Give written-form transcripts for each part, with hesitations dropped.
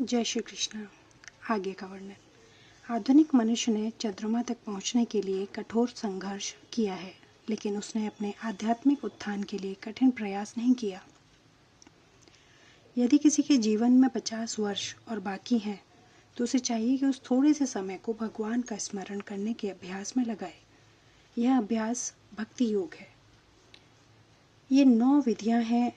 जय श्री कृष्ण। आगे का वर्णन। आधुनिक मनुष्य ने चंद्रमा तक पहुंचने के लिए कठोर संघर्ष किया है, लेकिन उसने अपने आध्यात्मिक उत्थान के लिए कठिन प्रयास नहीं किया। यदि किसी के जीवन में 50 वर्ष और बाकी हैं, तो उसे चाहिए कि उस थोड़े से समय को भगवान का स्मरण करने के अभ्यास में लगाए। यह अभ्यास भक्ति योग है। ये 9 विधियां हैं,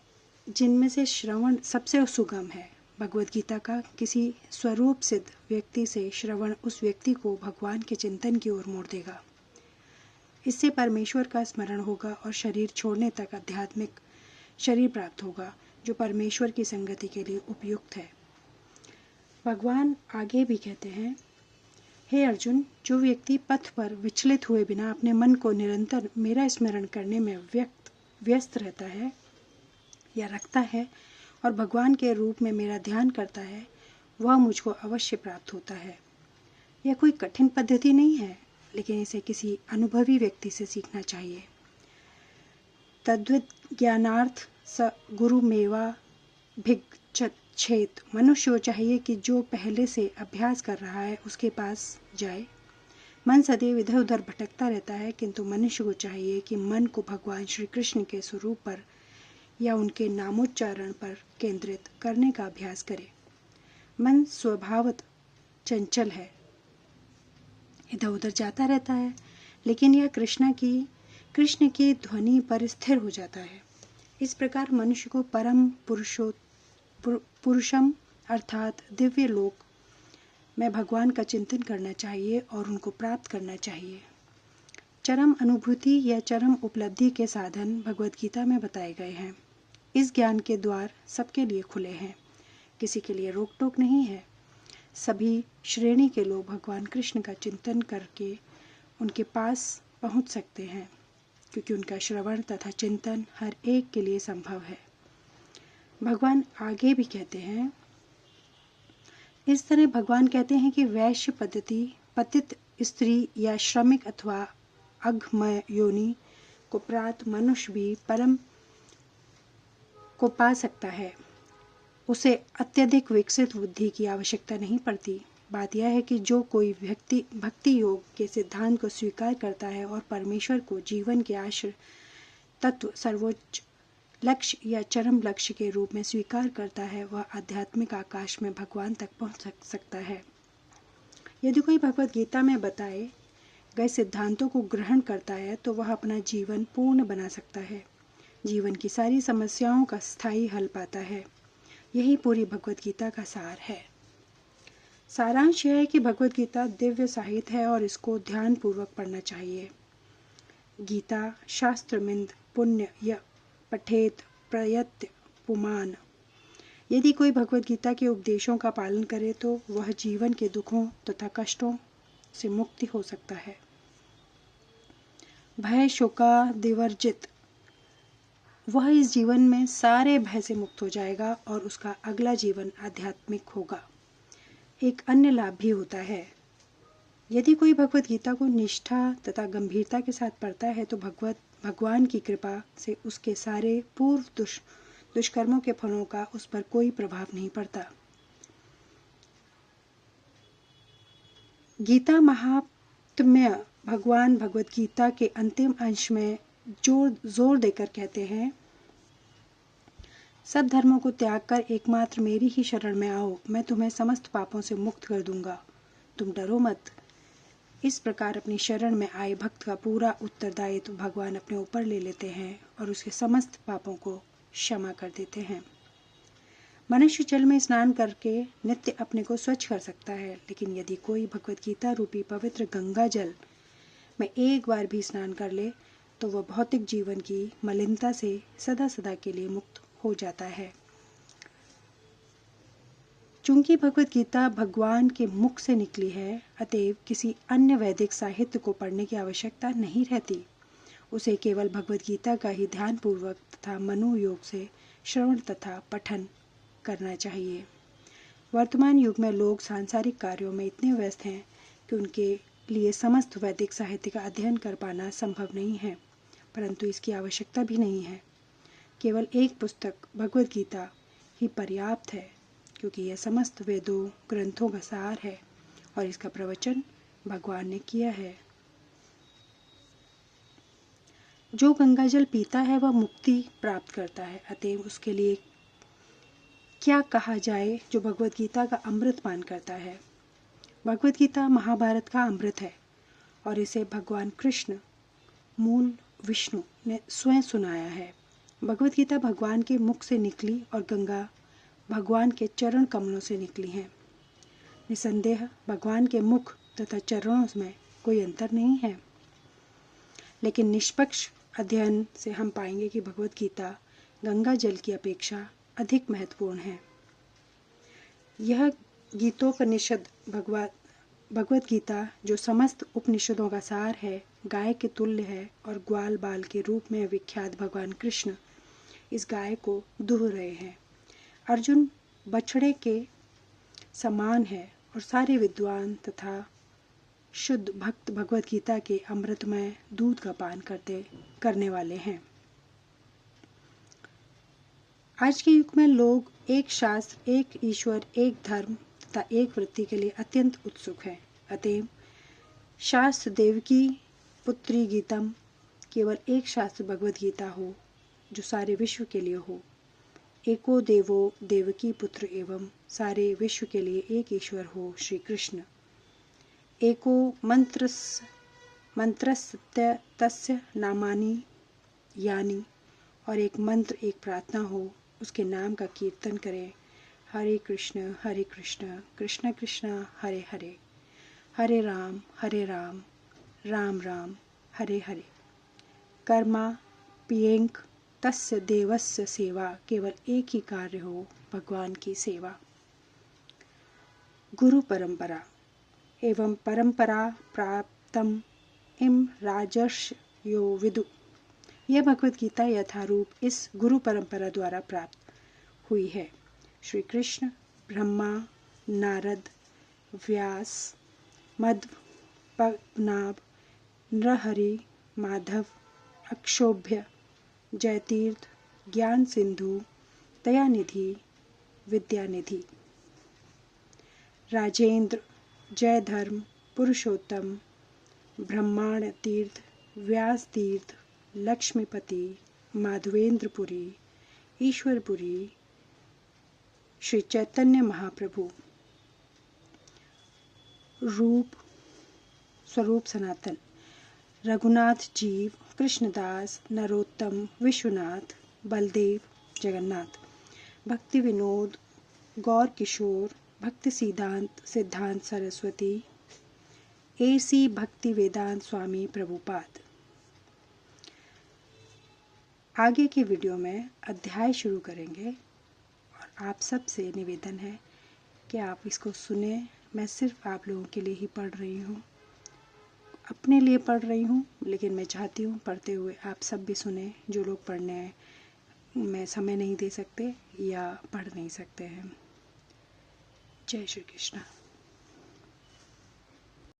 जिनमें से श्रवण सबसे सुगम है। भगवद गीता का किसी स्वरूप सिद्ध व्यक्ति से श्रवण उस व्यक्ति को भगवान के चिंतन की ओर मोड़ देगा। इससे परमेश्वर का स्मरण होगा और शरीर छोड़ने तक आध्यात्मिक शरीर प्राप्त होगा, जो परमेश्वर की संगति के लिए उपयुक्त है। भगवान आगे भी कहते हैं, हे अर्जुन, जो व्यक्ति पथ पर विचलित हुए बिना अपने मन को निरंतर मेरा स्मरण करने में व्यस्त रहता है या रखता है और भगवान के रूप में मेरा ध्यान करता है, वह मुझको अवश्य प्राप्त होता है। यह कोई कठिन पद्धति नहीं है, लेकिन इसे किसी अनुभवी व्यक्ति से सीखना चाहिए। तद्वित ज्ञानार्थ स गुरु मेवा भिक्षेत। मनुष्य को चाहिए कि जो पहले से अभ्यास कर रहा है उसके पास जाए। मन सदैव इधर उधर भटकता रहता है, किंतु मनुष्य को चाहिए कि मन को भगवान श्री कृष्ण के स्वरूप पर या उनके नामोच्चारण पर केंद्रित करने का अभ्यास करे। मन स्वभावतः चंचल है, इधर उधर जाता रहता है, लेकिन यह कृष्ण की ध्वनि पर स्थिर हो जाता है। इस प्रकार मनुष्य को परम पुरुषम अर्थात दिव्य लोक में भगवान का चिंतन करना चाहिए और उनको प्राप्त करना चाहिए। चरम अनुभूति या चरम उपलब्धि के साधन भगवद गीता में बताए गए हैं। इस ज्ञान के द्वार सबके लिए खुले हैं, किसी के लिए रोक टोक नहीं है। सभी श्रेणी के लोग भगवान कृष्ण का चिंतन करके उनके पास पहुंच सकते हैं, क्योंकि उनका श्रवण तथा चिंतन हर एक के लिए संभव है। भगवान आगे भी कहते हैं, इस तरह भगवान कहते हैं कि वैश्य पद्धति पतित स्त्री या श्रमिक अथवा अघमय योनि को प्राप्त मनुष्य भी परम को पा सकता है। उसे अत्यधिक विकसित बुद्धि की आवश्यकता नहीं पड़ती। बात यह है कि जो कोई व्यक्ति भक्ति योग के सिद्धांत को स्वीकार करता है और परमेश्वर को जीवन के आश्रय तत्व सर्वोच्च लक्ष्य या चरम लक्ष्य के रूप में स्वीकार करता है, वह आध्यात्मिक आकाश में भगवान तक पहुंच सकता है। यदि कोई भगवद गीता में बताए गए सिद्धांतों को ग्रहण करता है, तो वह अपना जीवन पूर्ण बना सकता है, जीवन की सारी समस्याओं का स्थायी हल पाता है। यही पूरी भगवद गीता का सार है। सारांश यह है कि भगवद गीता दिव्य साहित्य है और इसको ध्यान पूर्वक पढ़ना चाहिए। गीता शास्त्रमिंद पुण्य य पठेत प्रयत्य पुमान। यदि कोई भगवद गीता के उपदेशों का पालन करे तो वह जीवन के दुखों तथा कष्टों से मुक्ति हो सकता है। भय शोका दिवर्जित। वह इस जीवन में सारे भय से मुक्त हो जाएगा और उसका अगला जीवन आध्यात्मिक होगा। एक अन्य लाभ भी होता है। यदि कोई भगवद गीता को निष्ठा तथा गंभीरता के साथ पढ़ता है तो भगवान की कृपा से उसके सारे पूर्व दुष्कर्मों के फलों का उस पर कोई प्रभाव नहीं पड़ता। गीता महात्म्य भगवान भगवद गीता के अंतिम अंश में जोर देकर कहते हैं, सब धर्मों को त्याग कर एकमात्र मेरी ही शरण में आओ, मैं तुम्हें समस्त पापों से मुक्त कर दूंगा, तुम डरो मत। इस प्रकार अपनी शरण में आए भक्त का पूरा उत्तरदायित्व भगवान अपने ऊपर ले लेते हैं और उसके समस्त पापों को क्षमा कर देते हैं। मनुष्य जल में स्नान करके नित्य अपने को स्वच्छ कर सकता है, लेकिन यदि कोई भगवद गीता रूपी पवित्र गंगा जल में एक बार भी स्नान कर ले तो वह भौतिक जीवन की मलिनता से सदा सदा के लिए मुक्त हो जाता है। चूंकि भगवद गीता भगवान के मुख से निकली है, अतएव किसी अन्य वैदिक साहित्य को पढ़ने की आवश्यकता नहीं रहती। उसे केवल भगवद गीता का ही ध्यान पूर्वक तथा मनोयोग से श्रवण तथा पठन करना चाहिए। वर्तमान युग में लोग सांसारिक कार्यों में इतने व्यस्त हैं कि उनके लिए समस्त वैदिक साहित्य का अध्ययन कर पाना संभव नहीं है, परंतु इसकी आवश्यकता भी नहीं है। केवल एक पुस्तक भगवद गीता ही पर्याप्त है, क्योंकि यह समस्त वेदों ग्रंथों का सार है और इसका प्रवचन भगवान ने किया है। जो गंगा जल पीता है वह मुक्ति प्राप्त करता है, अतएव उसके लिए क्या कहा जाए जो भगवत गीता का अमृत पान करता है। भगवत गीता महाभारत का अमृत है और इसे भगवान कृष्ण मूल विष्णु ने स्वयं सुनाया है। भगवत गीता भगवान के मुख से निकली और गंगा भगवान के चरण कमलों से निकली है। निसंदेह भगवान के मुख तथा चरणों में कोई अंतर नहीं है, लेकिन निष्पक्ष अध्ययन से हम पाएंगे कि भगवत गीता गंगा जल की अपेक्षा अधिक महत्वपूर्ण है। यह गीतोपनिषद भगवत गीता जो समस्त उपनिषदों का सार है, गाय के तुल्य है और ग्वाल बाल के रूप में विख्यात भगवान कृष्ण इस गाय को दूह रहे हैं। अर्जुन बछड़े के समान है और सारे विद्वान तथा शुद्ध भक्त भगवत गीता के अमृतमय दूध का पान करने वाले हैं। आज के युग में लोग एक शास्त्र, एक ईश्वर, एक धर्म तथा एक वृत्ति के लिए अत्यंत उत्सुक हैं। अतएव शास्त्र देवकी पुत्री गीतम केवल एक शास्त्र भगवत गीता हो जो सारे विश्व के लिए हो। एको देवो देवकी पुत्र एवं सारे विश्व के लिए एक ईश्वर हो श्री कृष्ण। एको मंत्रस्य तस्य नामानि यानी, और एक मंत्र एक प्रार्थना हो उसके नाम का कीर्तन करें। हरे कृष्ण कृष्ण कृष्ण हरे हरे, हरे राम राम राम हरे हरे। कर्मा पियेंक तस्य देवस्य सेवा, केवल एक ही कार्य हो भगवान की सेवा। गुरु परंपरा एवं परंपरा प्राप्तम इम राजर्षयो विदु। यह भगवत गीता यथारूप इस गुरु परंपरा द्वारा प्राप्त हुई है। श्री कृष्ण, ब्रह्मा, नारद, व्यास, मध्व, पद्मनाभ, नरहरि, माधव, अक्षोभ्य, जयतीर्थ, ज्ञान सिंधु, दयानिधि, विद्यानिधि, राजेंद्र, जयधर्म, पुरुषोत्तम, ब्रह्मांड तीर्थ, व्यास तीर्थ, लक्ष्मीपति, माधवेंद्रपुरी, ईश्वरपुरी, श्री चैतन्य महाप्रभु, रूप स्वरूप सनातन, रघुनाथ जीव, कृष्णदास, नरोत्तम, विश्वनाथ, बलदेव, जगन्नाथ, भक्ति विनोद, गौर किशोर, भक्ति सिद्धांत सरस्वती, AC भक्ति वेदांत स्वामी प्रभुपाद। आगे के वीडियो में अध्याय शुरू करेंगे और आप सब से निवेदन है कि आप इसको सुने। मैं सिर्फ आप लोगों के लिए ही पढ़ रही हूँ, अपने लिए पढ़ रही हूँ, लेकिन मैं चाहती हूँ पढ़ते हुए आप सब भी सुने जो लोग पढ़ने में समय नहीं दे सकते या पढ़ नहीं सकते हैं। जय श्री कृष्ण।